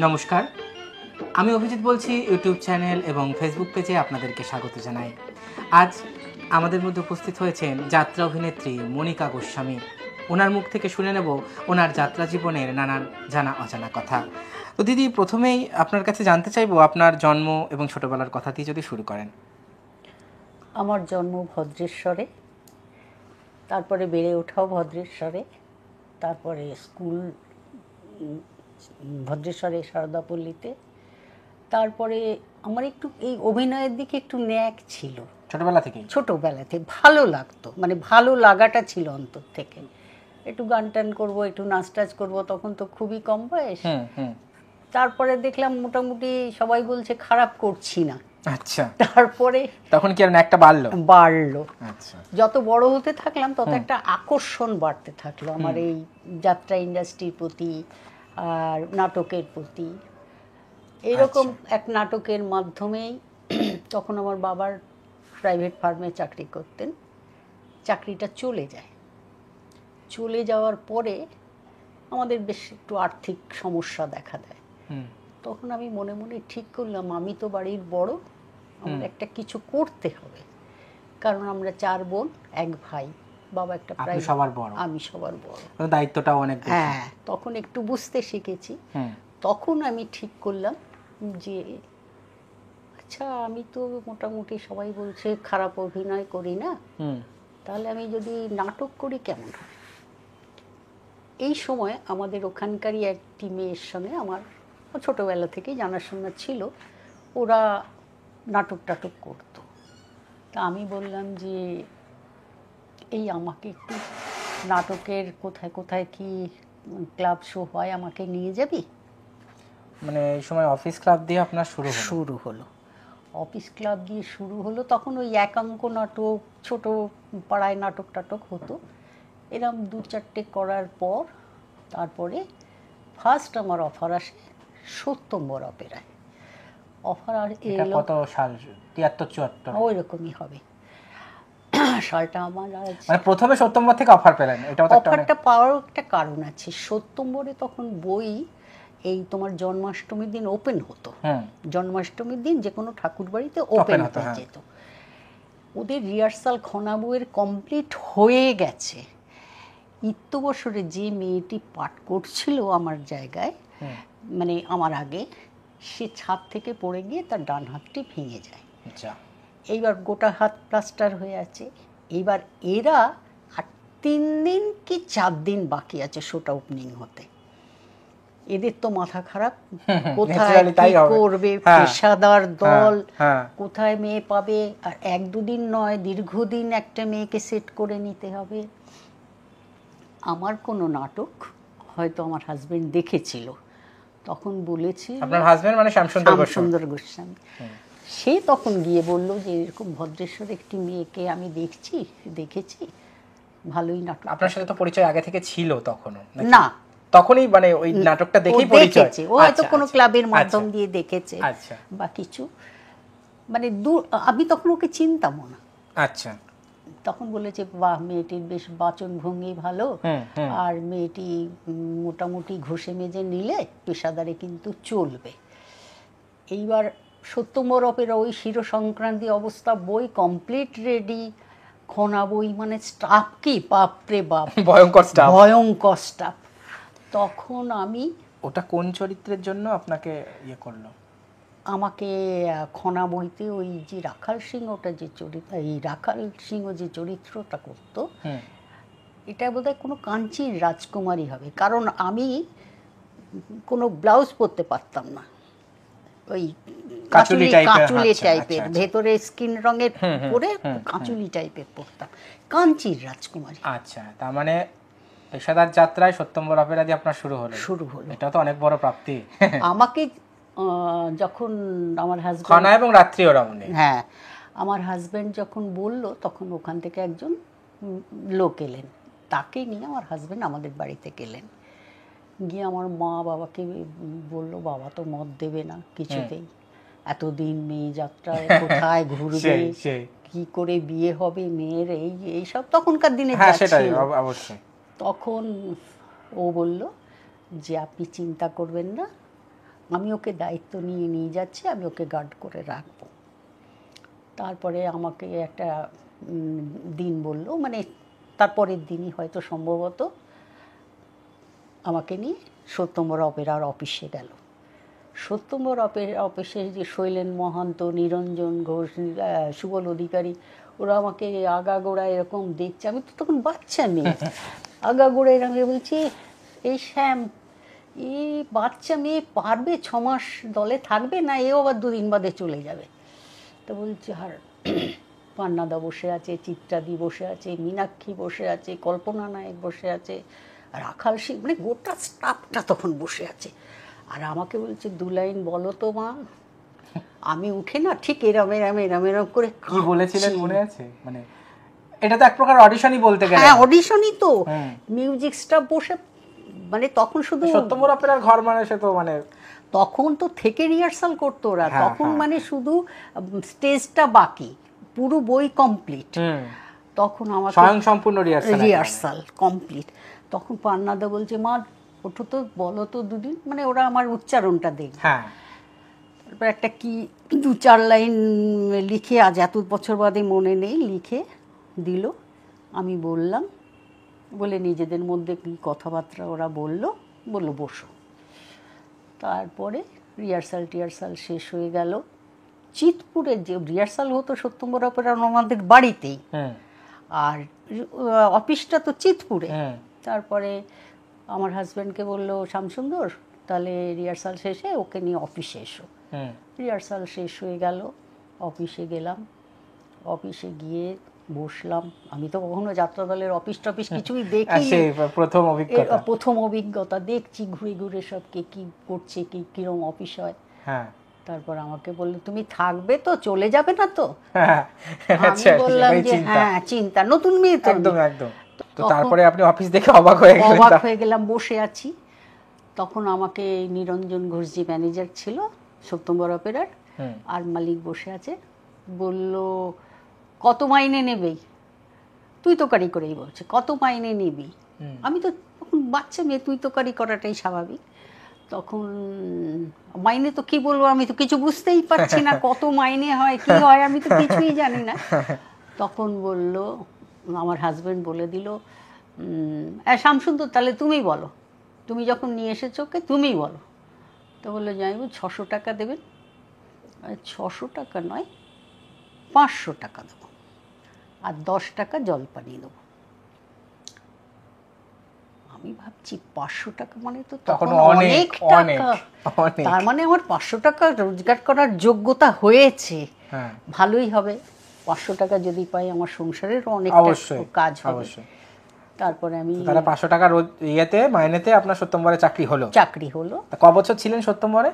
নমস্কার, আমি অভিজিৎ বলছি। ইউটিউব চ্যানেল এবং ফেসবুক পেজে আপনাদেরকে স্বাগত জানাই। আজ আমাদের মধ্যে উপস্থিত হয়েছেন যাত্রা অভিনেত্রী মনিকা গোস্বামী। ওনার মুখ থেকে শুনে নেব ওনার যাত্রা জীবনের নানান জানা অজানা কথা। তো দিদি, প্রথমেই আপনার কাছে জানতে চাইবো আপনার জন্ম এবং ছোটবেলার কথা দিয়ে যদি শুরু করেন। আমার জন্ম ভদ্রেশ্বরে, তারপরে বেড়ে ওঠাও ভদ্রেশ্বরে, তারপরে স্কুল ভদ্রেশ্বরে সারদাপল্লীতে। তারপরে আমার একটু এই অভিনয়ের দিকে একটু ন্যাক ছিল ছোটবেলা থেকেই? ছোটোবেলাতে ভালো লাগতো, মানে ভালো লাগাটা ছিল অন্তর থেকে। একটু গান টান করবো, একটু নাচ টাচ করবো, তখন তো খুবই কম বয়স। তারপরে দেখলাম মোটামুটি সবাই বলছে খারাপ করছি না। আচ্ছা, তারপরে তখন কি আর একটা বাড়লো। আচ্ছা, যত বড় হতে থাকলাম তত একটা আকর্ষণ বাড়তে থাকলো আমার এই যাত্রা ইন্ডাস্ট্রির প্রতি আর নাটকের প্রতি। এরকম এক নাটকের মাধ্যমেই তখন আমার বাবার প্রাইভেট ফার্মে চাকরি করতেন, চাকরিটা চলে যাওয়ার পরে আমাদের বেশ একটু আর্থিক সমস্যা দেখা দেয়। তখন আমি মনে মনে ঠিক করলাম, আমি তো বাড়ির বড়, আমার একটা কিছু করতে হবে। কারণ আমরা 4 বোন, 1 ভাই। বাবা একটা প্রাইভেট, আমি সবার বড়, দায়িত্বটাও অনেক বেশি। হ্যাঁ, তখন একটু বুঝতে শিখেছি। তখন আমি ঠিক করলাম যে আচ্ছা, আমি তো মোটামুটি সবাই বলছে খারাপ অভিনয় করি না, তাহলে আমি যদি নাটক করি কেমন হয়। এই সময় আমাদের ওখানকারই একটি মেয়ের সঙ্গে আমার ছোটোবেলা থেকেই জানাশোনা ছিল, ওরা নাটক টাটক করতো। তা আমি বললাম যে এই আমাকে একটু নাটকের কোথায় কোথায় কি ক্লাব শো হয় আমাকে নিয়ে যাবি। মানে এই সময় অফিস ক্লাব দিয়ে আপনার শুরু হলো অফিস ক্লাব দিয়ে শুরু হলো। তখন ওই একাঙ্ক নাটক, ছোট পাড়ায় নাটক টাটক হতো। এরকম 2-4টে করার পর তারপরে ফার্স্ট আমার অফার আসে সত্যম্বর অপেরায়। অফার আর এলো কত সাল? 73-74 ওই রকমই হবে সালটা আমার। মানে প্রথমে সত্যম্বর থেকে অফার পেলেন? এটা অফারটা পাওয়ার একটা কারণ আছে। সত্যম্বরে তখন বই এই তোমার জন্মাষ্টমীর দিন ওপেন হতো। জন্মাষ্টমীর দিন যে কোনো ঠাকুর বাড়িতে ওপেন হয়ে যেত। ওদের রিহার্সাল খনা বইয়ের কমপ্লিট হয়ে গেছে। ইত্যবসরে যে মেয়েটি পাঠ করছিল আমার জায়গায়, মানে আমার আগে, সে ছাদ থেকে পড়ে গিয়ে তার ডান হাতটি ভেঙে যায়। এইবার গোটা হাত প্লাস্টার হয়ে আছে। এইবার এরা আর 3 দিন কি 4 দিন বাকি আছে শোটা ওপেনিং হতে। এদের তো মাথা খারাপ, কোথায় কি করবে, পেশাদার দল, কোথায় মেয়ে পাবে। আর 1-2 দিন নয়, দীর্ঘদিন একটা মেয়েকে সেট করে নিতে হবে। আমার কোনো নাটক হয়তো আমার হাজবেন্ড দেখেছিল, তখন বলেছি, আপনার হাজবেন্ড মানে শ্যামসুন্দর গোস্বামী, সে তখন গিয়ে বলল যে এরকম ভদ্রেশ্বর একটি মেয়েকে আমি দেখেছি, ভালোই নাটক। আপনার সাথে তো পরিচয় আগে থেকে ছিল তখনও? না, তখনই মানে ওই নাটকটা দেখেই পরিচয়। ও হয়তো কোনো ক্লাবের মাধ্যম দিয়ে দেখেছে বা কিছু, মানে আমি তখন ওকে চিনতামও না। আচ্ছা, তখন বলেছে বাহ, মেয়েটির বেশ বাচনভঙ্গি ভালো, আর মেয়েটি মোটামুটি ঘষে মেজে নিলে পেশাদারে কিন্তু চলবে। এইবার সত্যম্বর অপেরা ওই শির সংক্রান্তি অবস্থা, বই কমপ্লিট রেডি, খনা বই, মানে স্টাফ কি বাপরে বাপ, ভয়ঙ্কর স্টাফ। তখন আমি, ওটা কোন চরিত্রের জন্য আপনাকে ইয়ে করলো? আমাকে খনা বইতে ওই যে রাখাল সিংহটা যে চরিত্র, এই রাখাল সিংহ যে চরিত্রটা করতো, এটা বোধহয় কোনো কাঞ্চির রাজকুমারী হবে। কারণ আমি কোনো ব্লাউজ পরতে পারতাম না, ওই কাঁচুলি টাইপের, ভেতরে স্কিন রঙের পরে কাঁচুলি টাইপের পরতাম, কাঞ্চির রাজকুমারী। আচ্ছা, তার মানে পেশাদার যাত্রায় সত্যম্বর অপেরা দিয়ে আপনার শুরু হলো। এটা তো অনেক বড় প্রাপ্তি। আমাকে যখন আমার হাজবেন্ড, খনা এবং রাত্রি ও রমণী, হ্যাঁ, আমার হাজবেন্ড যখন বলল, তখন ওখান থেকে একজন লোক এলেন, তাকে নিয়ে আমার হাজবেন্ড আমাদের বাড়িতে গেলেন। গিয়ে আমার মা বাবাকে বলল, বাবা তো মত দেবে না কিছুতেই, এতদিন মেয়ে যাত্রায় কোথায় ঘুরবে, কি করে বিয়ে হবে মেয়ের, এই সব তখনকার দিনে অবশ্যই। তখন ও বলল যে আপনি চিন্তা করবেন না, আমি ওকে দায়িত্ব নিয়ে যাচ্ছি, আমি ওকে গার্ড করে রাখবো। তারপরে আমাকে একটা দিন বলল, মানে তারপরের দিনই হয়তো সম্ভবত আমাকে নিয়ে সত্যম্বর অপেরার অফিসে গেল। সত্যম্বর অফিসে যে শৈলেন মহান্ত, নিরঞ্জন ঘোষ, সুবল অধিকারী, ওরা আমাকে আগাগোড়া এরকম দেখছে। আমি তো তখন বাচ্চা মেয়ে, আগাগোড়া এরকম বলছি, এই শ্যাম, এই বাচ্চা মেয়ে পারবে 6 মাস দলে থাকবে, না এও আবার 2 দিন বাদে চলে যাবে? তো বলছি, আর পান্নাদা বসে আছে, চিত্রাদি বসে আছে, মীনাক্ষী বসে আছে, কল্পনা নায়ক বসে আছে, রাখাল সিং, মানে গোটা স্টাফটা তখন বসে আছে। আর আমাকে বলছে, 2 লাইন বলো তো মা। আমি উঠে না ঠিক এরম করে কি বলেছিলেন মনে আছে? মানে এটা তো এক প্রকার অডিশনই বলতে গেলে। হ্যাঁ, অডিশনই তো। মিউজিক স্টাফ বসে, মানে তখন শুধু সত্যম্বর অপেরার ঘর মানে সে তো মানে তখন তো থেকে রিহার্সাল করতো ওরা, তখন মানে শুধু স্টেজটা বাকি, পুরো বই কমপ্লিট। তখন আমার স্বয়ংসম্পূর্ণ রিহার্সাল কমপ্লিট। তখন পান্নাদা বলছে, মা ওঠো তো, বলো তো 2 দিন, মানে ওরা আমার উচ্চারণটা দেখ। তারপর একটা কি 2-4 লাইন লিখে, আজ এত বছর বাদে মনে নেই, লিখে দিল। আমি বললাম, বলে নিজেদের মধ্যে কি কথাবার্তা ওরা বলল বসো। তারপরে রিহার্সাল শেষ হয়ে গেল। চিতপুরে যে রিহার্সাল হতো সত্যম্বর অপেরা আমাদের বাড়িতেই, আর অফিসটা তো চিতপুরে। তারপরে আমার হাজব্যান্ডকে বললো, শ্যামসুন্দর তাহলে রিহার্সাল শেষে ওকে নিয়ে অফিসে এসো। রিহার্সাল শেষ হয়ে গেল, অফিসে গেলাম। অফিসে গিয়ে বসলাম। আমি তো কখনো যাত্রা দলের অফিস টফিস কিছুই দেখিনি, প্রথম অভিজ্ঞতা। দেখছি ঘুরে ঘুরে সব কে কী করছে, কীরকম অফিস হয়। তারপর আমাকে বললো, তুমি থাকবে তো, চলে যাবে না তো? আমি বললাম যে হ্যাঁ, চিন্তা, নতুন মেয়ে তো। তো তারপরে আপনি অফিস দেখে অবাক হয়ে গেলাম, বসে আছি। তখন আমাকে নিরঞ্জন ঘোষ যে ম্যানেজার ছিল সত্যম্বর অপেরার, আর মালিক বসে আছে, বলল, কত মাইনে নেবেই? তুই তোকারি করেই বলছে, কত মাইনে নিবি? আমি তো তখন বাচ্চা মেয়ে, তুই তোকারি করাটাই স্বাভাবিক। তখন মাইনে তো কি বলবো, আমি তো কিছু বুঝতেই পারছি না, কত মাইনে হয় কি হয় আমি তো কিছুই জানি না। তখন বলল, আমার হাজব্যান্ড বলে দিল, শ্যামসুন্দর তাহলে তুমি বলো, তুমি যখন নিয়ে এসেছো ওকে তুমিই বলো। তো বললো, জামাইবাবু 600 টাকা দেবেন। 600 টাকা নয়, 500 টাকা দেবো, আর 10 টাকা জলপানি দেবো। আমি ভাবছি 500 টাকা মানে তো তখন অনেক টাকা, তার মানে আমার 500 টাকা রোজগার করার যোগ্যতা হয়েছে, ভালোই হবে। 500 টাকা যদি পাই আমার সংসারেরও অনেক কাজ হবে। তারপরে আমি 500 টাকা রোজ ইয়েতে মাইনেতে আপনার সত্যম্বরে চাকরি হলো। ক বছর ছিলেন সত্যম্বরে?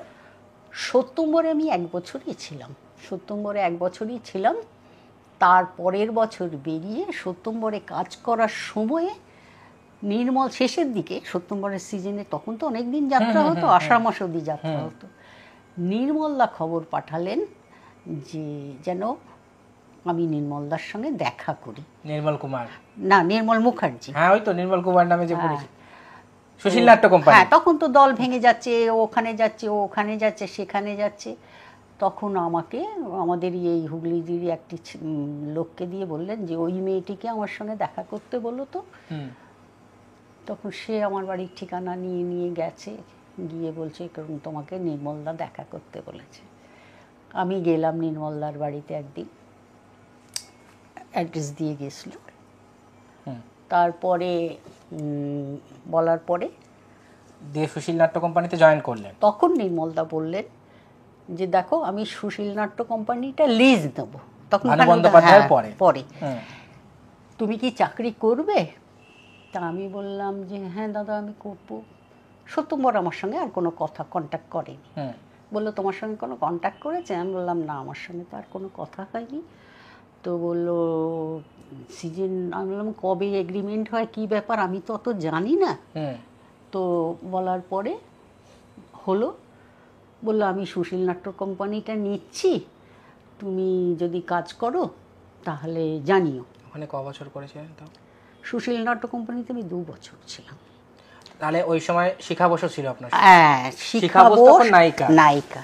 সত্যম্বরে আমি 1 বছরই ছিলাম। সত্যম্বরে 1 বছরই ছিলাম। তার পরের বছর বেরিয়ে সত্যম্বরে কাজ করার সময়ে নির্মল শেষের দিকে, সত্যম্বরের সিজনে তখন তো অনেক দিন যাত্রা হতো, আষাঢ় মাস অবধি যাত্রা হতো। নির্মলদা খবর পাঠালেন যে যেন আমি নির্মলদার সঙ্গে দেখা করি। নির্মল কুমার না, নির্মল মুখার্জি। হ্যাঁ, ওই তো নির্মল কুমার নামে যে পরিচিত সুশীল নাট্য কোম্পানি। হ্যাঁ, তখন তো দল ভেঙে যাচ্ছে, ওখানে যাচ্ছে, ওখানে যাচ্ছে, সেখানে যাচ্ছে। তখন আমাকে আমাদের এই হুগলির একটি লোককে দিয়ে বললেন যে ওই মেয়েটিকে আমার সঙ্গে দেখা করতে বলো তো। তখন সে আমার বাড়ির ঠিকানা নিয়ে গেছে, গিয়ে বলছে, কারণ তোমাকে নির্মলদা দেখা করতে বলেছে। আমি গেলাম নির্মলদার বাড়িতে একদিন, অ্যাড্রেস দিয়ে গেছিল। তারপরে বলার পরে দিয়ে সুশীল নাট্য কোম্পানিতে জয়েন করলেন। তখন নির্মলদা বললেন যে দেখো, আমি সুশীল নাট্য কোম্পানিটা লিজ দেব, তখন পরে তুমি কি চাকরি করবে? তা আমি বললাম যে হ্যাঁ দাদা, আমি করবো। সত্যম্বর আমার সঙ্গে আর কোনো কন্ট্যাক্ট করেনি। বললো, তোমার সঙ্গে কোনো কন্ট্যাক্ট করেছে? আমি বললাম না, আমার সঙ্গে তো আর কোনো কথা হয়নি। তো বললো সিজন, আমি বললাম কবে এগ্রিমেন্ট হয়, কি ব্যাপার, আমি তো অত জানি না। তো বলার পরে হলো, বললো আমি সুশীল নাট্য কোম্পানিটা নিচ্ছি, তুমি যদি কাজ করো তাহলে জানিও। ওখানে ক বছর করেছিলেন? তাও সুশীল নাট্য কোম্পানিতে আমি 2 বছর ছিলাম। তাহলে ওই সময় শিখা বসু ছিল আপনার সাথে? হ্যাঁ, শিখা বোস তখন নায়িকা। নায়িকা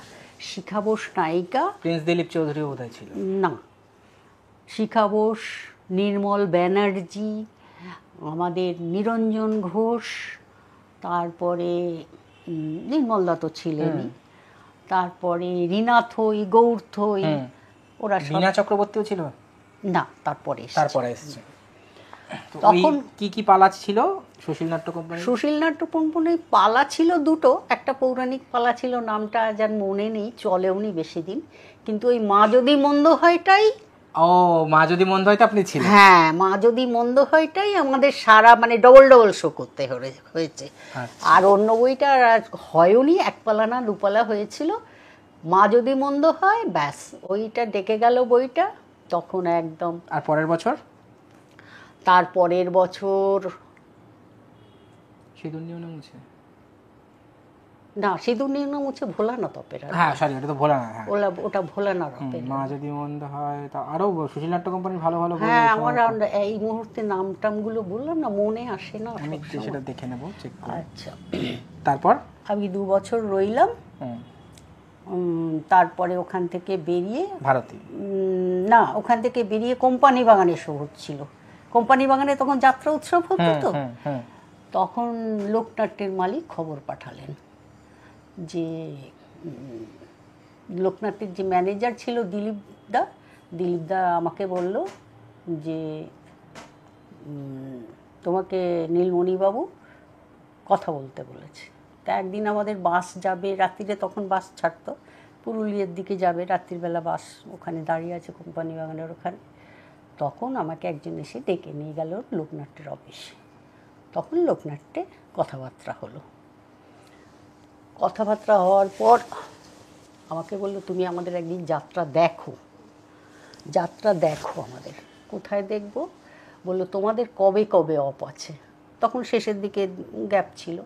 শিখা বোস নায়িকা। প্রিন্স দিলীপ চৌধুরীও বোধহয় ছিল। না, শিখা বোস, নির্মল ব্যানার্জি, আমাদের নিরঞ্জন ঘোষ, তারপরে নির্মল দত্ত ছিলেনই, তারপরে রীনা থই, গৌর থই, ওরা সব। রীনা চক্রবর্তীও ছিল? না, তারপরে এসেছে। তখন কি কি পালা ছিল সুশীল নাট্য কোম্পানি? সুশীল নাট্য কোম্পানির পালা ছিল দুটো। একটা পৌরাণিক পালা ছিল, নামটা যার মনে নেই, চলেওনি বেশি দিন, কিন্তু ওই মা যদি মন্দ হয়টাই। ও, মা যদি মন্দ হয় আপনি ছিলেন? হ্যাঁ, মা যদি মন্দ হয়টাই আমাদের সারা মানে ডবল শো করতে হয়েছে। আর অন্য বইটা হয়নি, এক পালা না দুপালা হয়েছিল। মা যদি মন্দ হয়, ব্যাস ওইটা ডেকে গেল বইটা তখন একদম। আর পরের বছর? তার পরের বছর সিঁদুর নিয়ে মুছে? না, সিঁদুর নিয়ে মুছে ভোলানাথ অপেরা। হ্যাঁ সরি, ওটা তো ভোলানাথ। হ্যাঁ, ওটা ভোলানাথ অপেরা। মা যদি মন্দ হয়, তা আরো সুশীল নাট্য কোম্পানির ভালো ভালো বই। হ্যাঁ, আমার এই মুহূর্তে নামটামগুলো বললাম না, মনে আসে না। আমি সেটা দেখে নেব, চেক করে। আচ্ছা, তারপর আমি 2 বছর রইলাম। তারপরে ওখান থেকে বেরিয়ে ভারতী, না, ওখান থেকে বেরিয়ে কোম্পানি বাগানে শো হচ্ছিল। কোম্পানি বাগানে তখন যাত্রা উৎসব হতো, তো তখন লোকনাট্যের মালিক খবর পাঠালেন যে লোকনাট্যের যে ম্যানেজার ছিল দিলীপ দা আমাকে বলল যে তোমাকে নীলমণিবাবু কথা বলতে বলেছে। তা একদিন আমাদের বাস যাবে রাত্রিরে, তখন বাস ছাড়তো, পুরুলিয়ার দিকে যাবে, রাত্রিবেলা বাস ওখানে দাঁড়িয়ে আছে কোম্পানি বাগানের ওখানে। তখন আমাকে একজন এসে ডেকে নিয়ে গেল লোকনাট্যের অফিসে। তখন লোকনাট্যে কথাবার্তা হলো। কথাবার্তা হওয়ার পর আমাকে বললো, তুমি আমাদের একদিন যাত্রা দেখো। আমাদের কোথায় দেখবো? বললো, তোমাদের কবে কবে অফ আছে? তখন শেষের দিকে গ্যাপ ছিল।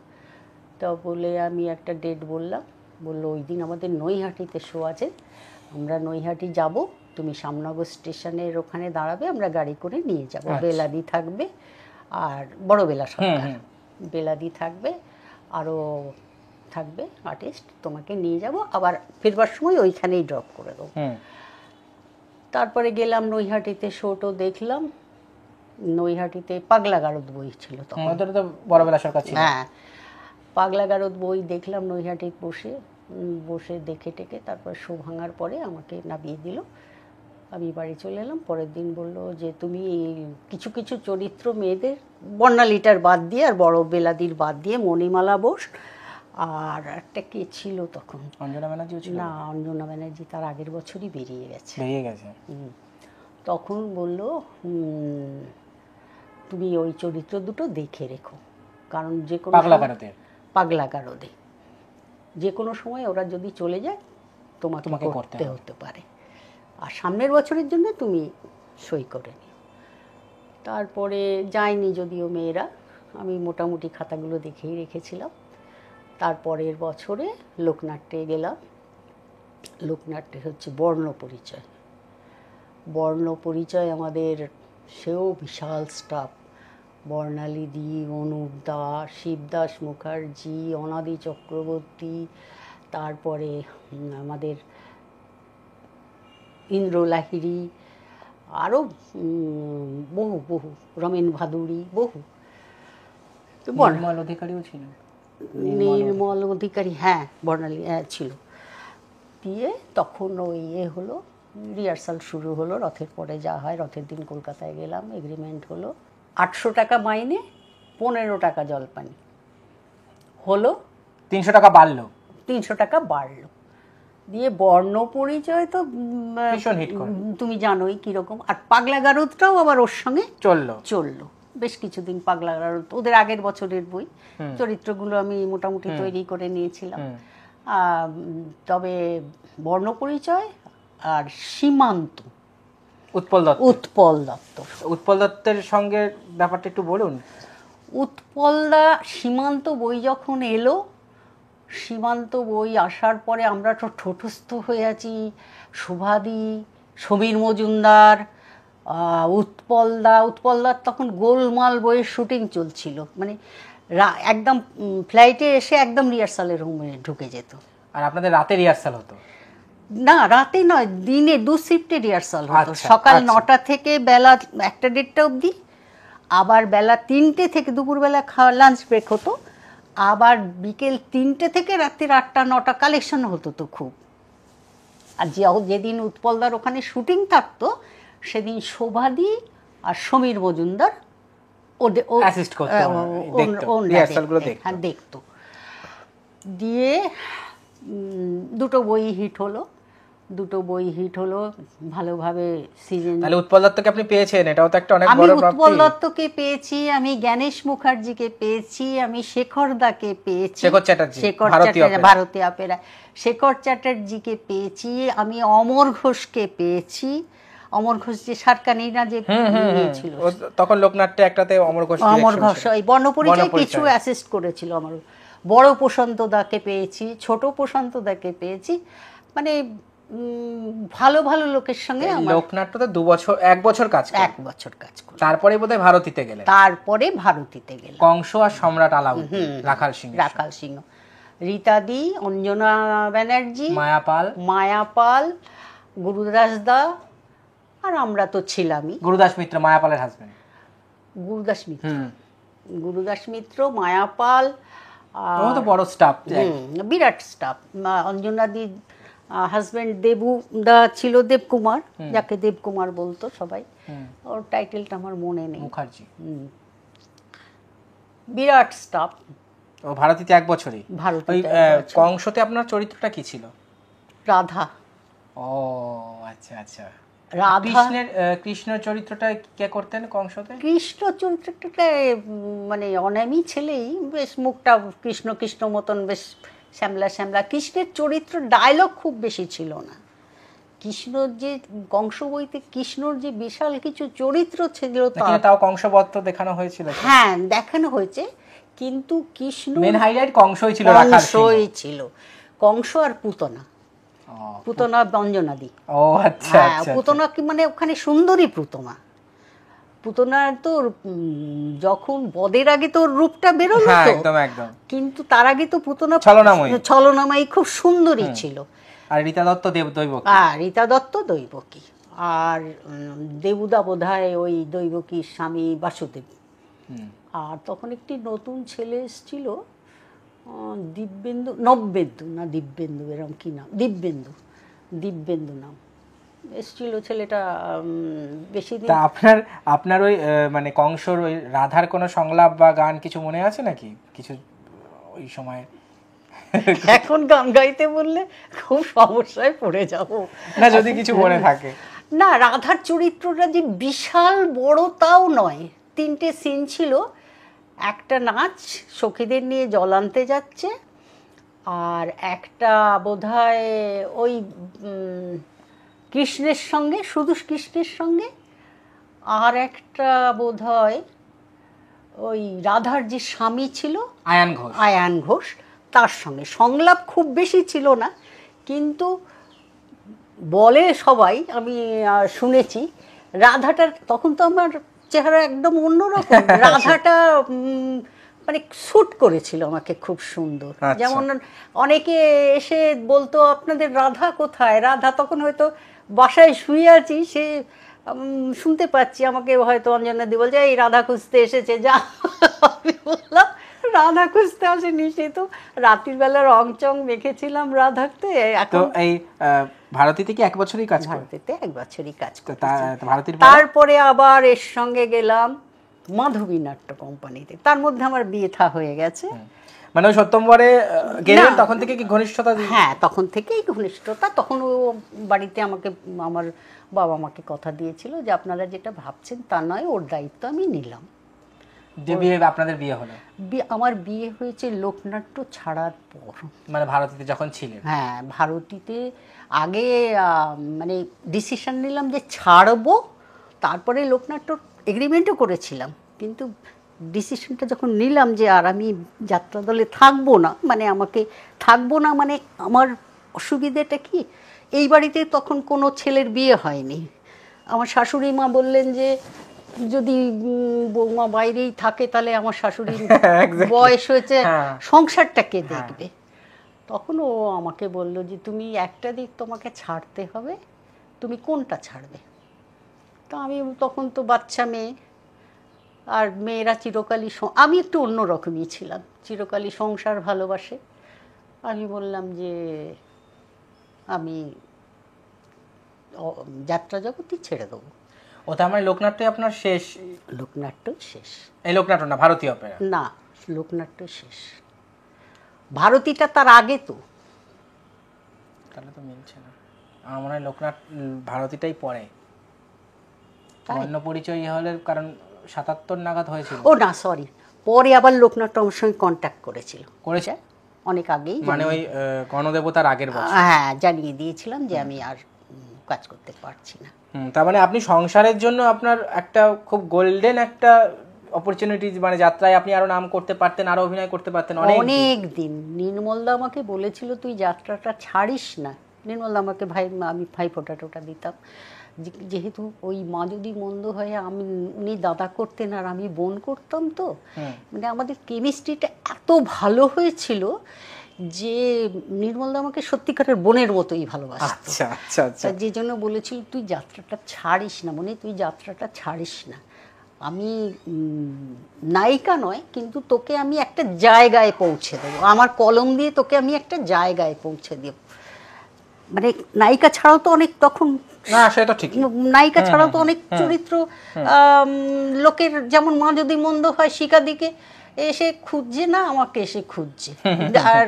তো বলে আমি একটা ডেট বললাম। বললো, ওই দিন আমাদের নৈহাটিতে শো আছে, আমরা নৈহাটি যাব, তুমি শ্যামনগর স্টেশনের ওখানে দাঁড়াবে, আমরা গাড়ি করে নিয়ে যাব। বেলাদি থাকবে, আর বড় বেলা সরকার, বেলাদি থাকবে, আরও থাকবে আর্টিস্ট, তোমাকে নিয়ে যাব, আবার ফিরবার সময় ওইখানেই ড্রপ করে দেবো। তারপরে গেলাম নৈহাটিতে, শোটো দেখলাম। নৈহাটিতে পাগলা গারদ বই ছিল তখন, বড় বেলা সরকার ছিল। হ্যাঁ, পাগলা গারদ বই দেখলাম নৈহাটিতে বসে দেখে টেকে। তারপর শো ভাঙার পরে আমাকে নামিয়ে দিল, আমি বাড়ি চলে এলাম। পরের দিন বললো যে তুমি কিছু কিছু চরিত্র মেয়েদের, বর্ণালীটার বাদ দিয়ে আর বড় বেলাদির বাদ দিয়ে, মণিমালা বোস আর একটা কে ছিল তখন, অঞ্জনা ব্যানার্জিও ছিল। না, অঞ্জনা ব্যানার্জি তার আগের বছরই বেরিয়ে গেছে। তখন বলল, তুমি ওই চরিত্র দুটো দেখে রেখো, কারণ যে কোনো পাগলা গারদে যে কোনো সময় ওরা যদি চলে যায় তোমাকে করতে হতে পারে, আর সামনের বছরের জন্য তুমি সই করে নিও। তারপরে যায়নি যদিও মেয়েরা, আমি মোটামুটি খাতাগুলো দেখেই রেখেছিলাম। তারপরের বছরে লোকনাট্যে গেলাম। লোকনাট্যে হচ্ছে বর্ণ পরিচয় আমাদের, সেও বিশাল স্টাফ, বর্ণালীদি, অনুপ দাস, শিবদাস মুখার্জি, অনাদি চক্রবর্তী, তারপরে আমাদের ইন্দ্র লাহিড়ী, আরও বহু রমেন ভাদুড়ী, বহু। নির্মল অধিকারীও ছিল। নির্মল অধিকারী, হ্যাঁ, বর্ণালী ছিল। দিয়ে তখন ওই হলো, রিহার্সাল শুরু হলো। রথের পরে যা হয়, রথের দিন কলকাতায় গেলাম, এগ্রিমেন্ট হলো। 800 টাকা মাইনে, 15 টাকা জলপানি হলো, 300 টাকা বাড়লো। 300 টাকা বাড়লো। দিয়ে বর্ণ পরিচয় তো তুমি জানোই কিরকম। আর পাগলা গারদটাও আবার ওর সঙ্গে চললো বেশ কিছুদিন। পাগলা গারদ ওদের আগের বছরের বই, চরিত্রগুলো আমি মোটামুটি তৈরি করে নিয়েছিলাম। তবে বর্ণ পরিচয় আর সীমান্ত, উৎপল দত্তের সঙ্গে ব্যাপারটা একটু বলুন। উৎপলদা সীমান্ত বই যখন এলো, সীমান্ত বই আসার পরে আমরা তো ঠোঁটস্থ হয়ে আছি। শুভাদি, সমীর মজুমদার, উৎপলদার তখন গোলমাল বইয়ের শুটিং চলছিল, মানে একদম ফ্লাইটে এসে একদম রিহার্সালের রুমে ঢুকে যেত। আর আপনাদের রাতে রিহার্সাল হতো? না, রাতে নয়, দিনে 2 শিফটে রিহার্সাল হতো। সকাল 9টা থেকে বেলা 1টা-1:30 অবধি, আবার বেলা 3টে থেকে দুপুরবেলা লাঞ্চ ব্রেক হতো, আবার বিকেল 3টে থেকে রাত্রির 8টা-9টা কালেকশন হতো তো খুব। আর যেদিন উৎপলদার ওখানে শুটিং থাকতো সেদিন শোভাদি আর সমীর মজুমদার দেখতো। দিয়ে 2টো বই হিট হলো ভালোভাবে সিজন। তাহলে উৎপল দত্তকে আপনি পেয়েছেন, এটাও তো একটা অনেক বড় প্রাপ্তি। আমি উৎপল দত্তকে পেয়েছি, আমি জ্ঞানেশ মুখার্জিকে পেয়েছি, আমি শেখর দাকে পেয়েছি, শেখর চ্যাটার্জি ভারতীয় অপেরা, শেখর চ্যাটার্জিকে পেয়েছি, আমি অমর ঘোষকে পেয়েছি। অমর ঘোষ যে সারকানিরা যে ছিল তখন লোকনাট্যে একটাতে অমর ঘোষ ওই বর্ণপরিচয় কিছু অ্যাসিস্ট করেছিল। আমার বড় প্রশান্ত দাকে পেয়েছি, ছোট প্রশান্ত দাকে পেয়েছি, মানে ভালো ভালো লোকের সঙ্গে। লোকনাট্যতে 1 বছর কাজ করে তারপরে বোধহয় ভারতীতে গেলেন। কংস আর সম্রাট আলাউদ্দিন, রাখাল সিংহ, রীতাদি, অঞ্জনা ব্যানার্জি, মায়াপাল, গুরুদাস দা, আর আমরা তো ছিলামই। গুরুদাস মিত্র মায়াপালের হাজবেন্ড। গুরুদাস মিত্র, মায়াপাল, তো বড় স্টাফ, বিরাট স্টাফ। অঞ্জনাদি হাজবেন্ড দেবু দা ছিল, দেবকুমার, যাকে দেবকুমার বলতো সবাই, ওর টাইটেলটা আমার মনে নেই, মুখার্জি। বিরাট স্টাফ। ও ভারতীতে 1 বছরই। ওই কংসতে আপনার চরিত্রটা কি ছিল? রাধা। ও আচ্ছা আচ্ছা। রাধা। কৃষ্ণের চরিত্রটা কে করতেন কংসতে? কৃষ্ণ চরিত্রটা মানে অনামী ছেলেই, বেশ মুখটা কৃষ্ণ কৃষ্ণ মতন, বেশ শ্যামলা শ্যামলা। কৃষ্ণের চরিত্র ডায়লগ খুব বেশি ছিল না। কৃষ্ণর যে কংস বইতে কৃষ্ণর যে বিশাল কিছু চরিত্র ছিল, তাও কংসবধ দেখানো হয়েছিল। হ্যাঁ, দেখানো হয়েছে, কিন্তু কৃষ্ণ মেন হাইলাইট কংসই ছিল। কংস আর পুতনা, অঞ্জনাদি। ও আচ্ছা আচ্ছা। পুতনা কি মানে ওখানে সুন্দরী পুতনার তো যখন বদের আগে তোর রূপটা বেরোলো তো একদম একদম, কিন্তু তার আগে তো পুতনা ছলনাময়ী খুব সুন্দরী ছিল। আর রীতা দত্ত দৈবকী, আর দেবুদা বোধহয় ওই দৈবকীর স্বামী বাসুদেব। আর তখন একটি নতুন ছেলে এসেছিল, দিব্যেন্দু এরকম কি নাম, দিব্যেন্দু নাম এসেছিল ছেলেটা। বেশি দিন আপনার ওই মানে কংসর ওই রাধার কোনো সংলাপ বা গান কিছু মনে আছে নাকি কিছু ওই সময়? এখন গান গাইতে বললে খুব সমস্যায় পড়ে যাব না, যদি কিছু মনে থাকে। না, রাধার চরিত্রটা যে বিশাল বড় তাও নয়। 3টে সিন ছিল, একটা নাচ, সখীদের নিয়ে জল আনতে যাচ্ছে, আর একটা বোধহয় ওই কৃষ্ণের সঙ্গে, শুধু কৃষ্ণের সঙ্গে, আর একটা বোধহয় ওই রাধার যে স্বামী ছিল আয়ান ঘোষ, তার সঙ্গে। সংলাপ খুব বেশি ছিল না, কিন্তু বলে সবাই, আমি শুনেছি, রাধাটার তখন তো আমার চেহারা একদম অন্যরকম, রাধাটা মানে স্যুট করেছিল আমাকে খুব সুন্দর। যেমন অনেকে এসে বলতো আপনাদের রাধা কোথায়, রাধা তখন হয়তো বাসায় শুয়ে আছি, সে শুনতে পাচ্ছি, আমাকে হয়তো অঞ্জনাদি বলছে এই রাধা খুঁজতে এসেছে, যা। আমি বললাম রাধা খুঁজতে আসেনি, সে তো রাত্রির বেলা রং চং মেখেছিলাম রাধাতে। তো এই ভারতীতে কি 1 বছরই কাজ? ভারতীতে 1 বছরই কাজ করতে। তারপরে আবার এর সঙ্গে গেলাম মাধবী নাট্য কোম্পানিতে। তার মধ্যে আমার বিয়ে থা হয়ে গেছে। মানে ওই সত্যম্বরে গেলেন, তখন থেকে কি ঘনিষ্ঠতা? হ্যাঁ, তখন থেকেই ঘনিষ্ঠতা। তখন ও বাড়িতে আমাকে, আমার বাবা আমাকে কথা দিয়েছিল যে আপনারা যেটা ভাবছেন তা নয়, ওর দায়িত্ব আমি নিলাম। আপনাদের বিয়ে হলো? আমার বিয়ে হয়েছে লোকনাট্য ছাড়ার পর, মানে ভারতীতে যখন ছিলেন। হ্যাঁ, ভারতীতে আগে মানে ডিসিশন নিলাম যে ছাড়বো, তারপরে লোকনাট্য এগ্রিমেন্টও করেছিলাম, কিন্তু ডিসিশনটা যখন নিলাম যে আর আমি যাত্রা দলে থাকবো না, মানে আমার অসুবিধাটা কি, এই বাড়িতে তখন কোনো ছেলের বিয়ে হয়নি। আমার শাশুড়ি মা বললেন যে যদি বৌমা বাইরেই থাকে তাহলে আমার শাশুড়ির বয়স হয়েছে, সংসারটাকে দেখবে। তখন ও আমাকে বললো যে তুমি একটা দিক তোমাকে ছাড়তে হবে, তুমি কোনটা ছাড়বে? তো আমি তখন তো বাচ্চা মেয়ে, আর মেয়েরা চিরকালই, আমি একটু অন্যরকমই ছিলাম, চিরকালই সংসার ভালোবাসে। আমি বললাম যে আমি যাত্রা জগতই ছেড়ে দেবো। ও তার মানে লোকনাট্য আপনার শেষ? লোকনাট্য শেষ। এই লোকনাট্য না, ভারতীয় অপেরা? না, লোকনাট্য শেষ। ভারতীটা তার আগে তো। তাহলে তো মিলছে না, আমার মনে হয় লোকনাট্য ভারতীটাই পরে। বর্ণ পরিচয় হলে, কারণ ৭৭ নাগাদ হয়েছিল। ও না, সরি, পরে আবার লোকনাট্য আমার সঙ্গে কন্ট্যাক্ট করেছে অনেক আগেই, মানে ওই গণদেবতার আগের বছর। হ্যাঁ, জানিয়ে দিয়েছিলাম যে আমি আর কাজ করতে পারছি না। তার মানে আপনি সংসারের জন্য আপনার একটা খুব গোল্ডেন একটা অপরচুনিটি, মানে যাত্রায় আপনি আরো নাম করতে পারতেন, আরো অভিনয় করতে পারতেন অনেক দিন। নির্মলদা আমাকে বলেছিল তুই যাত্রাটা ছাড়িস না। নির্মলদা আমাকে আমি ভাই ফোঁটা দিতাম, যেহেতু ওই মা যদি মন্দ হয়ে উনি দাদা করতেন আর আমি বোন করতাম, তো মানে আমাদের কেমিস্ট্রিটা এত ভালো হয়েছিল যে নির্মলদা আমাকে সত্যিকারের বোনের মতোই ভালোবাসতো। যে জন্য বলেছিল তুই যাত্রাটা ছাড়িস না, তুই যাত্রাটা ছাড়িস না। আমি নায়িকা নয়, কিন্তু তোকে আমি একটা জায়গায় পৌঁছে দেবো, আমার কলম দিয়ে তোকে আমি একটা জায়গায় পৌঁছে দেব। মানে নায়িকা ছাড়াও তো অনেক, তখন নায়িকা ছাড়াও তো অনেক চরিত্র লোকের, যেমন মা যদি মন্দ হয় শিকাদিকে এসে খুঁজছে না, আমাকে এসে খুঁজছে। আর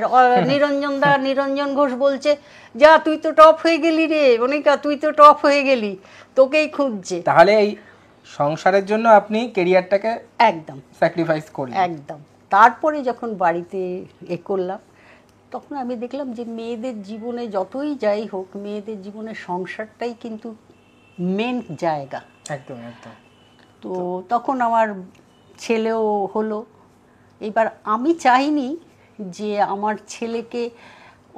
নিরঞ্জন ঘোষ বলছে যা তুই তো টপ হয়ে গেলি রে মনিকা, তুই তো টপ হয়ে গেলি, তোকেই খুঁজছে। তাহলে এই সংসারের জন্য আপনি ক্যারিয়ারটাকে একদম স্যাক্রিফাইস করলেন। একদম। তারপরে যখন বাড়িতে করলাম, তখন আমি দেখলাম যে মেয়েদের জীবনে যতই যাই হোক, মেয়েদের জীবনে সংসারটাই কিন্তু মেন জায়গা। একদম একদম। তো তখন আমার ছেলেও হলো। এবার আমি চাইনি যে আমার ছেলেকে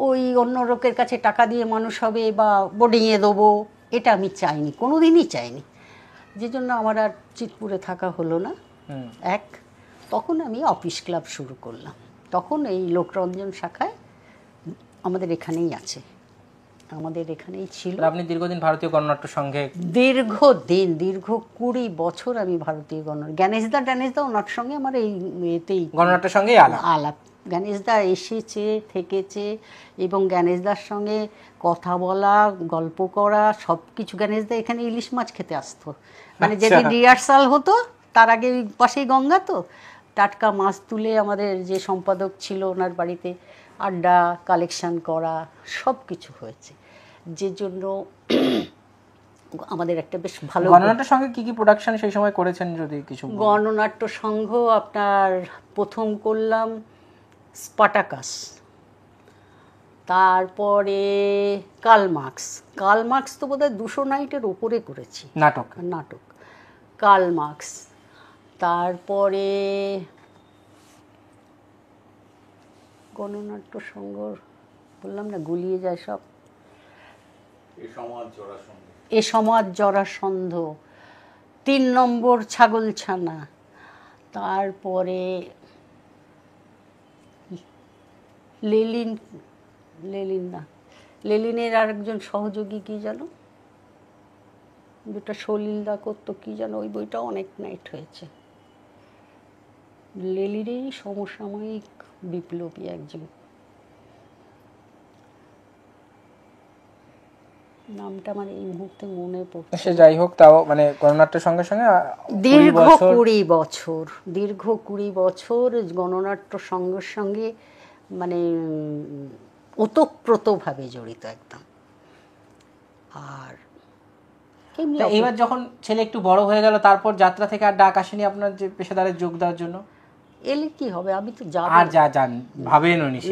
ওই অন্য লোকের কাছে টাকা দিয়ে মানুষ হবে বা বোর্ডিংয়ে দেবো, এটা আমি চাইনি, কোনো দিনই চাইনি। যে জন্য আমার আর চিতপুরে থাকা হলো না। তখন আমি অফিস ক্লাব শুরু করলাম। তখন এই লোকরঞ্জন শাখায় আমাদের এখানেই আছে, আমাদের এখানেই ছিল। আপনি দীর্ঘদিন ভারতীয় গণনাট্য সংঘে? দীর্ঘ 20 বছর আমি ভারতীয় গণেশদা ওনার সঙ্গে আমার এই এতেই গণনাট্যের সঙ্গে আলাপ। গণেশদা এসেছে, থেকেছে, এবং গণেশদার সঙ্গে কথা বলা, গল্প করা, সব কিছু। গণেশদা এখানে ইলিশ মাছ খেতে আসতো, মানে যেদিন রিহার্সাল হতো তার আগে পাশেই গঙ্গা, তো টাটকা মাছ তুলে আমাদের যে সম্পাদক ছিল ওনার বাড়িতে আড্ডা, কালেকশন করা, সব কিছু হয়েছে। যে জন্য আমাদের একটা বেশ ভালো। গণনাট্য সঙ্গে কি কি প্রোডাকশন সেই সময় করেছেন যদি কিছু? গণনাট্য সংঘ আপনার প্রথম করলাম স্পাটাকাস, তারপরে কালমার্কস তো বোধহয় 200 নাইটের ওপরে করেছি নাটক কালমার্কস। তারপরে গণনাট্য সংঘ বললাম না, গুলিয়ে যায় সব। এ সমাজ জরাসন্ধ, 3 নম্বর ছাগলছানা, তারপরে লেলিনের আরেকজন সহযোগী কি জানো, যেটা সলিলদা করতো, কি জানো, ওই বইটা অনেক নাইট হয়েছে। লেলিনেরই সমসাময়িক বিপ্লবী একজন, নামটা আমার এই মুহূর্তে মনে পড়ছে। সে যাই হোক, তাও মানে গণনাট্যের সঙ্গে সঙ্গে দীর্ঘ 20 বছর গণনাট্য সংঘের সঙ্গে মানে ওতপ্রোতভাবে জড়িত একদম। আর এবার যখন ছেলে একটু বড় হয়ে গেল, তারপর যাত্রা থেকে আর ডাক আসেনি আপনার যে পেশাদারে যোগ দেওয়ার জন্য? এলে কি হবে, আমি তো যাব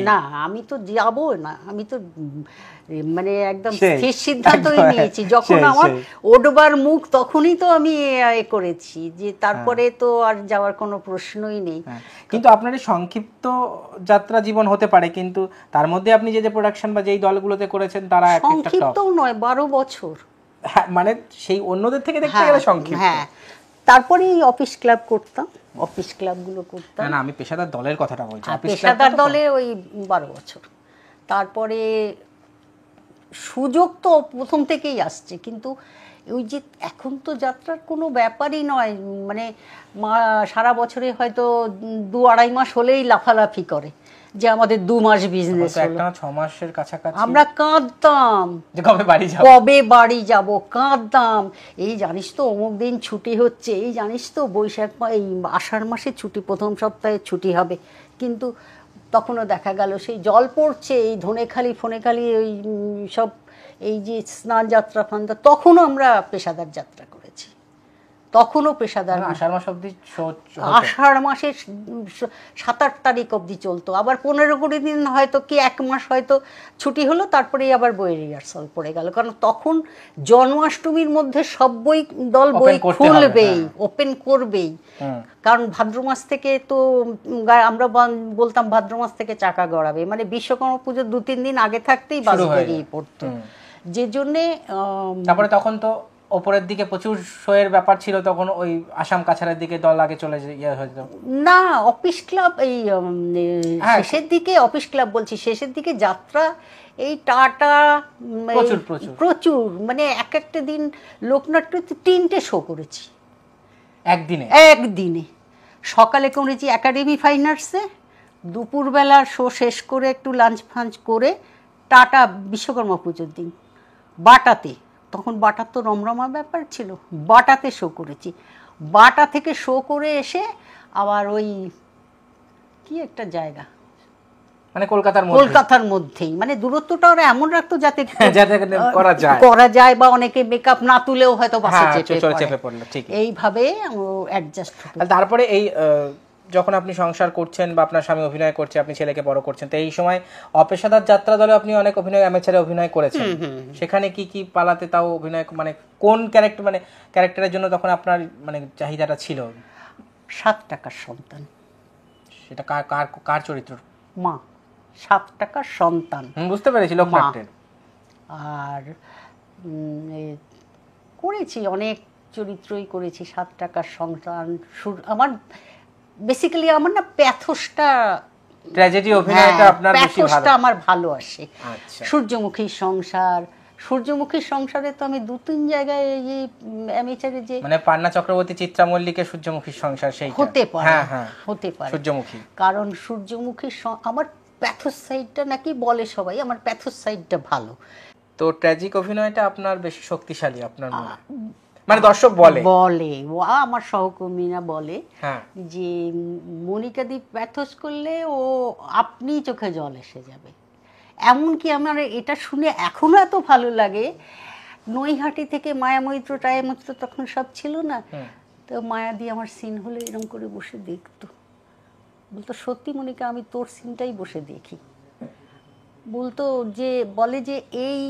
না, আমি তো যাব না, আমি তো মানে একদম স্থির সিদ্ধান্তই নিয়েছি। যখন আমার ওঠবার মুখ, তখনই তো আমি করেছি যে তারপরে তো আর যাওয়ার কোনো প্রশ্নই নেই। কিন্তু আপনার এই সংক্ষিপ্ত যাত্রা জীবন হতে পারে, কিন্তু তার মধ্যে আপনি যে প্রোডাকশন বা যেই দলগুলোতে করেছেন তারা সংক্ষিপ্তও নয়, 12 বছর। হ্যাঁ, মানে সেই অন্যদের থেকে দেখতে গেলে সংক্ষিপ্ত। হ্যাঁ, তারপরে অফিস ক্লাব করতাম, অফিস ক্লাবগুলো করতাম। না আমি পেশাদার দলের কথাটা বলছি। পেশাদার দলে ওই 12 বছর। তারপরে সুযোগ তো প্রথম থেকেই আসছে, কিন্তু ওই যে এখন তো যাত্রার কোনো ব্যাপারই নয়, মানে সারা বছরে হয়তো 2-2.5 মাস হলেই লাফালাফি করে যে আমাদের 2 মাস বিজনেস হলো। 6 মাসের কাছাকাছি আমরা কাঁদতাম যে কবে বাড়ি যাব, কাঁদতাম। এই জানিস তো অমুক দিন ছুটি হচ্ছে, এই জানিস তো বৈশাখ এই আষাঢ় মাসে ছুটি, প্রথম সপ্তাহে ছুটি হবে। কিন্তু তখনও দেখা গেল সেই জল পড়ছে, এই ফোনেখালি ওই সব এই যে স্নান যাত্রা ফান্দা, তখনও আমরা পেশাদার যাত্রা করেছি। তখনও পেশাদার আষাঢ় মাস অবধি, আষাঢ় মাসের 7-8 তারিখ অবধি চলতো। আবার 15-20 দিন হয়তো কি 1 মাস হয়তো ছুটি হলো, তারপরেই আবার বইয়ের রিহার্সাল পড়ে গেল। কারণ তখন জন্মাষ্টমীর মধ্যে সব দল বই খুলবেই, ওপেন করবেই। কারণ ভাদ্র মাস থেকে তো আমরা বলতাম ভাদ্র মাস থেকে চাকা গড়াবে, মানে বিশ্বকর্মা পুজোর 2-3 দিন আগে থাকতেই বাস বেরিয়ে পড়তো। যে জন্যে তারপরে তখন তো ওপরের দিকে প্রচুর শোয়ের ব্যাপার ছিল, তখন ওই আসাম কাছাড়ের দিকে দল আগে চলে হয়তো না। অফিস ক্লাব এই শেষের দিকে, অফিস ক্লাব বলছি, শেষের দিকে যাত্রা এই টাটা প্রচুর, মানে একটা দিন লোকনাট্যতে 3টে শো করেছি একদিনে। সকালে করেছি একাডেমি ফাইন আর্টসে, দুপুরবেলার শো শেষ করে একটু লাঞ্চ ফাঞ্চ করে টাটা বিশ্বকর্মা পুজোর দিন বাটাতে, তখন বাটার তো রমরমা ব্যাপার ছিল, বাটাতে শো করেছি। বাটা থেকে শো করে এসে আবার ওই কি একটা জায়গা, মানে কলকাতার মধ্যেই, মানে দূরত্বটা ওরা এমন রাখতো যাতে করা যায়, বা অনেকে মেকআপ না তুলেও হয়তো বাসে চেপে পড়লো, এইভাবে অ্যাডজাস্ট। তারপরে এই যখন আপনি সংসার করছেন বা আপনার স্বামী অভিনয় করছে, আপনি ছেলেকে বড় করছেন, তো এই সময় অপেশাদার যাত্রা দলে আপনি অনেক অ্যামেচারে অভিনয় করেছেন। সেখানে কি পালাতে তাও অভিনয়, মানে কোন ক্যারেক্টার, মানে ক্যারেক্টারের জন্য তখন আপনার মানে চাহিদাটা ছিল? 7 টাকার সন্তান। সেটা কার চরিত্র? মা, 7 টাকার সন্তান। বুঝতে পেরেছি, লোকনাট্যের। আর করেছি অনেক চরিত্রই করেছি। 7 টাকার সন্তান আমার বেসিক্যালি, আমার না প্যাথোসটা, ট্র্যাজেডি অভিনয়টা আপনার বেশি ভালো, আমার ভালো আসে। সূর্যমুখীর সংসারে তো আমি 2-3 জায়গায় এই অ্যামেচারে যে, মানে পান্না চক্রবর্তী, চিত্রা মল্লিকের সূর্যমুখীর সংসার, সেই হতে পারে, হতে পারে সূর্যমুখী। কারণ সূর্যমুখীর আমার প্যাথোস সাইডটা নাকি বলে সবাই, আমার প্যাথোস সাইডটা ভালো। তো ট্র্যাজিক অভিনয়টা আপনার বেশি শক্তিশালী আপনার মনে, মানে দর্শক বলে আমার সহকর্মীরা বলে যে মনিকা দি প্যাথোস করলে ও আপনি চোখে জল এসে যাবে। এমনকি আমার এটা শুনে এখনো এত ভালো লাগে। নৈহাটি থেকে মায়ামৈত্র টায়ামৈত্র তখন সব ছিল না, তো মায়াদি আমার সিন হলে এরকম করে বসে দেখতো, বলতো সত্যি মনিকা আমি তোর সিনটাই বসে দেখি। বলতো যে বলে যে এই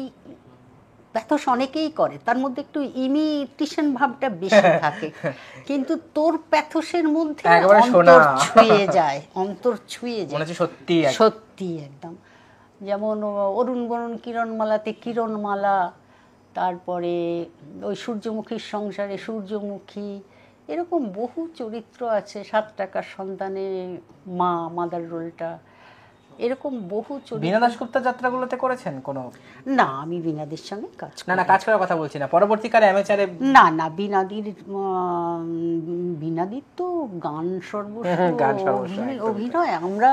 প্যাথোস অনেকেই করে, তার মধ্যে একটু ইমিটেশন ভাবটা বেশি থাকে, কিন্তু তোর প্যাথোসের মধ্যে অন্তর ছুঁয়ে যায় সত্যি একদম। যেমন অরুণ বরুণ কিরণমালাতে কিরণমালা, তারপরে ওই সূর্যমুখীর সংসারে সূর্যমুখী, এরকম বহু চরিত্র আছে। 7 টাকার সন্তানে মা, মাদার রোলটা, এরকম বহু চরিত্র। বীণা দাশগুপ্তার যাত্রাগুলোতে করেছেন কোনো? না, আমি বীণাদির সঙ্গে কাজ কাজ করার কথা বলছি না, পরবর্তীকালে অ্যামেচারে। না বীণাদির তো গান সর্বস্ব অভিনয়, আমরা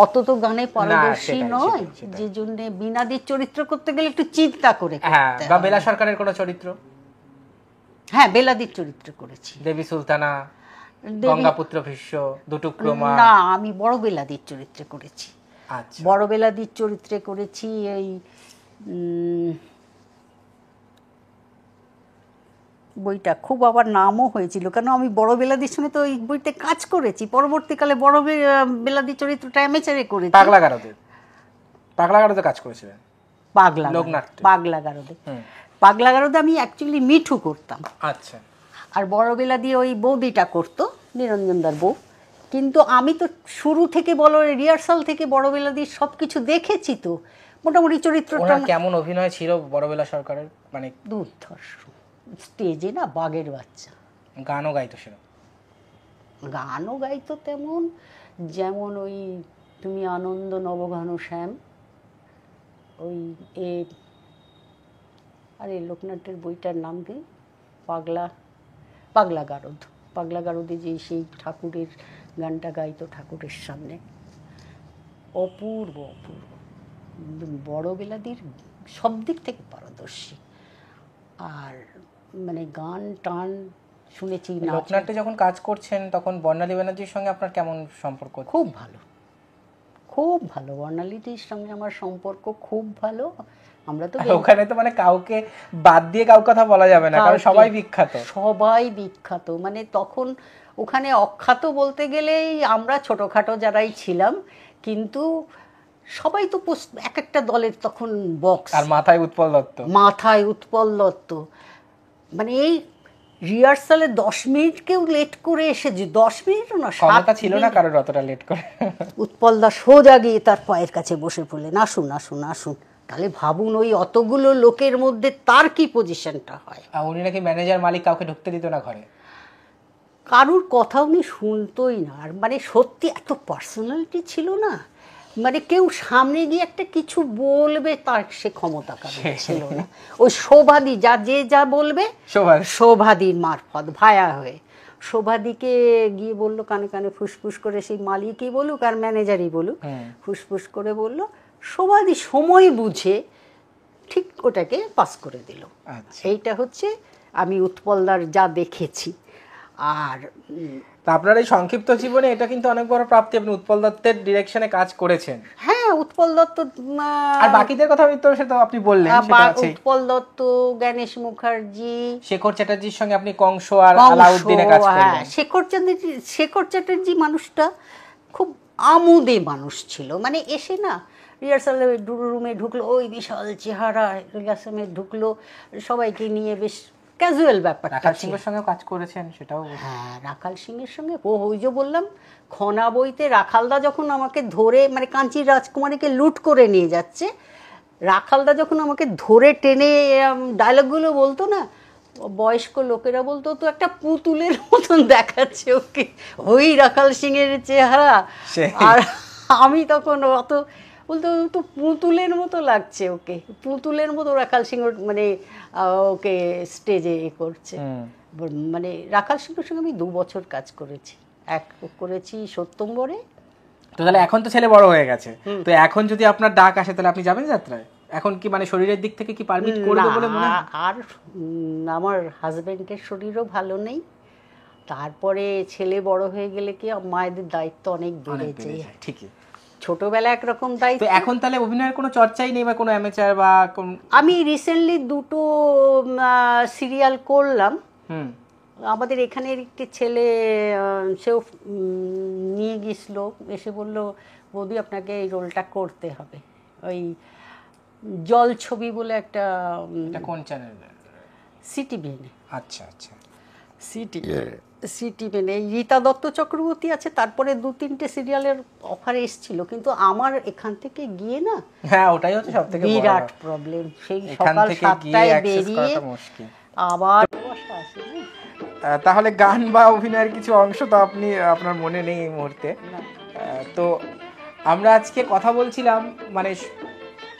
অত তো গানে পারদর্শী নয়, যে জন্য বীণাদির চরিত্র করতে গেলে একটু চিন্তা করে করতে হয়। বা বেলা সরকারের কোনো চরিত্র? হ্যাঁ, বেলাদির চরিত্র করেছি, দেবী সুলতানা, গঙ্গাপুত্র ভীষ্ম, দুটুকরো মা। না, আমি বড় বেলাদির চরিত্রে করেছি। বড় বেলাদির চরিত্রে করেছি এই বইটা খুব আবার নামও হয়েছিল, কেন আমি বড় বেলাদির সঙ্গে তো ওই বইতে কাজ করেছি। পরবর্তীকালে বড় বেলাদির চরিত্রটা অ্যামেচারে করেছি। পাগলাগারদে কাজ করেছিলেন? পাগলাগারদে আমি অ্যাকচুয়ালি মিঠু করতাম। আচ্ছা। আর বড় বেলাদি ওই বৌদিটা করতো, নিরঞ্জনদার বউ। কিন্তু আমি তো শুরু থেকে রিহার্সাল থেকে বড় বেলাদির সবকিছু দেখেছি, তো মোটামুটি চরিত্রটা কেমন অভিনয় ছিল বড়বেলা সরকারের, মানে দুর্ধর্ষ। স্টেজে না বাঘের বাচ্চা, গানও গাইতো সেরকম? গানও গাইতো তেমন, যেমন ওই তুমি আনন্দ নবঘন শ্যাম, ওই এ আরে লোকনাথের বইটার নাম কি, পাগলা গারদ, পাগলা গারদে যে সেই ঠাকুরের গানটা গাইতো ঠাকুরের সামনে, অপূর্ব অপূর্ব। বড় বেলাদির সব দিক থেকে পারদর্শী। আর মানে গান টান শুনেছি। লোকনাট্যে যখন কাজ করছেন তখন বর্ণালী ব্যানার্জির সঙ্গে আপনার কেমন সম্পর্ক? খুব ভালো, খুব ভালো। বর্ণালীদির সঙ্গে আমার সম্পর্ক খুব ভালো। আমরা তো ওখানে তো মানে কাউকে বাদ দিয়ে কাউকে কথা বলা যাবে না, কারণ সবাই বিখ্যাত, সবাই বিখ্যাত। মানে তখন ওখানে অখ্যাত বলতে গেলেই আমরা ছোটোখাটো যারাই ছিলাম, কিন্তু সবাই তো এক একটা দলের তখন বক্স। আর মাথায় উৎপল দত্ত। মানে এই রিহার্সালে 10 মিনিট কেউ লেট করে এসেছে, 10 মিনিটও না, ক্ষমতা ছিল না কারোর অতটা লেট করে। উৎপল দা সোজা গিয়ে তার পায়ের কাছে বসে পড়লেন, আসুন আসুন আসুন। তাহলে ভাবুন ওই অতগুলো লোকের মধ্যে তার কি পজিশনটা হয়। উনি নাকি ম্যানেজার মালিক কাউকে ঢুকতে দিত না ঘরে, কারুর কথা উনি শুনতোই না। আর মানে সত্যি এত পার্সোনালিটি ছিল না, মানে কেউ সামনে গিয়ে একটা কিছু বলবে তার সে ক্ষমতা কারণ ছিল না। ওই শোভাদি যা বলবে শোভাদির মারফত ভায়া হয়ে শোভাদিকে গিয়ে বললো কানে কানে ফুসফুস করে, সেই মালিকই বলুক আর ম্যানেজারই বলুক, ফুসফুস করে বললো, শোভাদি সময় বুঝে ঠিক ওটাকে পাস করে দিল। এইটা হচ্ছে আমি উৎপলদার যা দেখেছি। আর আপনার এই সংক্ষিপ্ত জীবনে এটা কিন্তু অনেক বড় প্রাপ্তি, আপনি উৎপল দত্তের ডিরেকশনে কাজ করেছেন। হ্যাঁ, উৎপল দত্ত আর বাকিদের কথা তো সেটা আপনি বললেন, উৎপল দত্ত, গণেশ মুখার্জি, শেখর চ্যাটার্জির সঙ্গে আপনি কংস আর আলাউদ্দিনে কাজ করলেন। শেখর চ্যাটার্জি মানুষটা খুব আমোদে মানুষ ছিল। মানে এসে না রিহার্সালে রুমে ঢুকলো, ওই বিশাল চেহারা, রিহার্সালে ঢুকলো, সবাইকে নিয়ে বেশ ক্যাজুয়াল ব্যাপার। রাখাল সিংহের সঙ্গে কাজ করেছেন সেটাও? হ্যাঁ, রাখাল সিংহের সঙ্গে ওই যে বললাম খনা বইতে রাখালদা যখন আমাকে ধরে, মানে কাঞ্চির রাজকুমারীকে লুট করে নিয়ে যাচ্ছে, রাখালদা যখন আমাকে ধরে টেনে ডায়লগগুলো বলতো না, বয়স্ক লোকেরা বলতো তো একটা পুতুলের মতন দেখাচ্ছে ওকে, ওই রাখাল সিংহের চেহারা। আর আমি তখন অত বলতো তো পুতুলের মতো লাগছে ওকে, পুতুলের মতো রাখাল সিংহ মানে ওকে স্টেজে করছে। মানে রাখাল সিংহের সঙ্গে আমি 2 বছর কাজ করেছি। এক করেছি সত্যম্বরে। তো তাহলে এখন তো ছেলে বড় হয়ে গেছে, তো এখন যদি আপনার ডাক আসে তাহলে আপনি যাবেন যাত্রায়? এখন কি মানে শরীরের দিক থেকে কি পারমিট করবে বলে মনে হয়? আর আমার হাজবেন্ডের শরীরও ভালো নেই, তারপরে ছেলে বড় হয়ে গেলে কি মায়েদের দায়িত্ব অনেক বেড়ে যায়। ঠিকই, ছোটবেলা একরকম দায়িত্ব। এখন তাহলে অভিনয়ের কোনো চর্চাই নেই বা কোনো অ্যামেচার বা আমি রিসেন্টলি 2টো সিরিয়াল করলাম। আমাদের এখানের একটি ছেলে সেও নিয়ে গেছিল, এসে বললো বৌদি আপনাকে এই রোলটা করতে হবে। ওই জল ছবি বলে একটা, কোন চ্যানেল? সিটিভিএনে। আচ্ছা আচ্ছা, সিটিভিএনে রীতা দত্ত চক্রবর্তী আছে, তারপরে 2-3টে সিরিয়ালের অফার এসেছিল, কিন্তু আমার এখান থেকে গিয়ে না, হ্যাঁ ওটাই হচ্ছে সবথেকে বিরাট প্রবলেম। সেই সকাল 7টায় বেরিয়ে আবার বসা আছে। তাহলে গান বা অভিনয়ের কিছু অংশ তো আপনি আপনার মনে নেই এই মুহূর্তে। তো আমরা আজকে কথা বলছিলাম মানে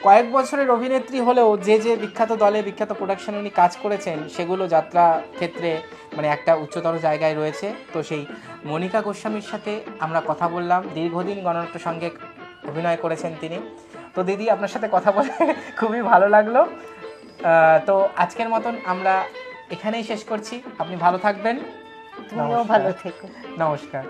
কয়েক বছরের অভিনেত্রী হলেও যে বিখ্যাত দলে বিখ্যাত প্রোডাকশনে উনি কাজ করেছেন সেগুলো যাত্রা ক্ষেত্রে মানে একটা উচ্চতর জায়গায় রয়েছে। তো সেই মনিকা গোস্বামীর সাথে আমরা কথা বললাম, দীর্ঘদিন গণনাট্য সঙ্গে অভিনয় করেছেন তিনি। তো দিদি আপনার সাথে কথা বলে খুবই ভালো লাগলো। তো আজকের মতন আমরা এখানেই শেষ করছি। আপনি ভালো থাকবেন। তুমিও ভালো থেকো। নমস্কার।